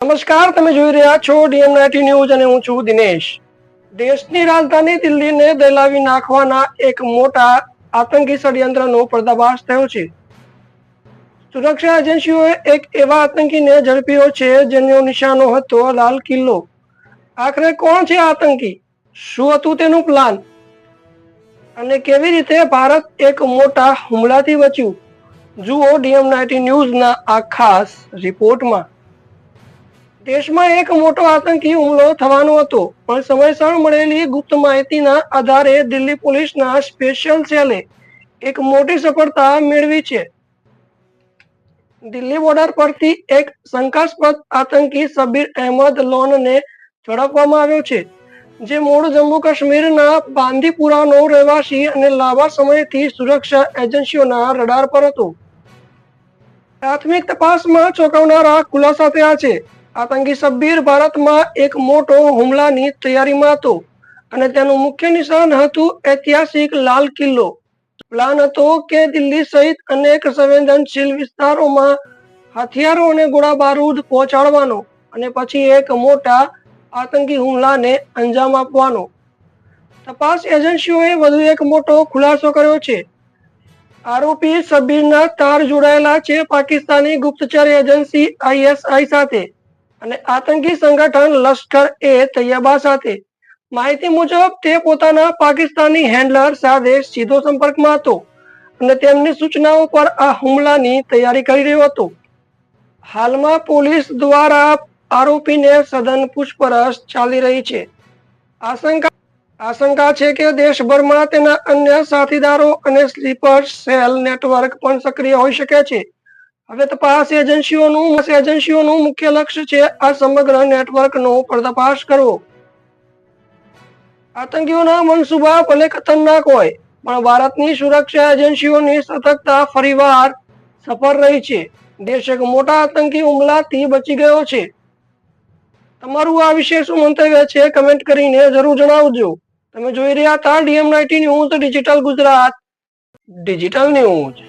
નમસ્કાર, તમે જોઈ રહ્યા છો DM90 ન્યૂઝ અને હું છું દિનેશ। દેશની રાજધાની દિલ્હીને દહેલાવી નાખવાના એક મોટા આતંકી ષડયંત્રનો પર્દાફાશ થયો છે। સુરક્ષા એજન્સીઓએ એક એવા આતંકીને ઝડપ્યો છે જેનો નિશાનો હતો લાલ કિલ્લો। આખરે કોણ છે આતંકી, શું હતું તેનું પ્લાન અને કેવી રીતે ભારત એક મોટા હુમલાથી બચ્યું? જુઓ DM90 ન્યૂઝના આ ખાસ રિપોર્ટમાં। દેશમાં એક મોટો આતંકી હુમલો થવાનો હતો, પણ સમયસર મળેલી ગુપ્ત માહિતીના આધારે દિલ્હી પોલીસના સ્પેશિયલ સેલે એક મોટી સફળતા મેળવી છે। દિલ્હી બોર્ડર પરથી એક શંકાસ્પદ આતંકી શબીર અહેમદ લોનને ઝડપવામાં આવ્યો છે, જે મૂળ જમ્મુ કાશ્મીરના બાંદીપુરાનો રહેવાસી અને લાંબા સમયથી સુરક્ષા એજન્સીઓના રડાર પર હતો। પ્રાથમિક તપાસમાં ચોંકાવનારા ખુલાસા થયા છે। આતંકી શબ્બીર ભારતમાં એક મોટો હુમલાની તૈયારીમાં હતો અને તેનું મુખ્ય નિશાન હતું ઐતિહાસિક લાલ કિલ્લો। પ્લાન હતો કે દિલ્હી સહિત અનેક સંવેદનશીલ વિસ્તારોમાં હથિયારો અને ગોળા બારૂદ પહોંચાડવાનો અને પછી એક મોટા આતંકી હુમલાને અંજામ આપવાનો। તપાસ એજન્સીઓએ વધુ એક મોટો ખુલાસો કર્યો છે। આરોપી શબ્બીરના તાર જોડાયેલા છે પાકિસ્તાની ગુપ્તચર એજન્સી ISI સાથે અને આતંકી સંગઠન લશ્કર-એ-તૈયબા સાથે। માહિતી મુજબ તે પોતાના પાકિસ્તાની હેન્ડલર સાથે સીધો સંપર્કમાં હતો અને તેમની સૂચનાઓ પર આ હુમલાની તૈયારી કરી રહ્યો હતો। હાલમાં પોલીસ દ્વારા આરોપીને સઘન પૂછપરછ ચાલી રહી છે। આશંકા છે કે દેશભરમાં તેના અન્ય સાથીદારો અને સ્લીપર સેલ નેટવર્ક પણ સક્રિય હોઈ શકે છે। હવે તપાસ એજન્સીઓનું મુખ્ય લક્ષ્ય છે આ સમગ્ર નેટવર્કનો પર્દાફાશ કરવો। આતંકીઓના મનસૂબા ભલે ખતરનાક હોય, પણ ભારતની સુરક્ષા એજન્સીઓની સતર્કતા ફરીવાર સફળ રહી છે। દેશ એક મોટા આતંકી હુમલાથી બચી ગયો છે। તમારું આ વિશે શું મંતવ્ય છે, કમેન્ટ કરીને જરૂર જણાવજો। તમે જોઈ રહ્યા હતા DM90 news digital Gujarat, digital news.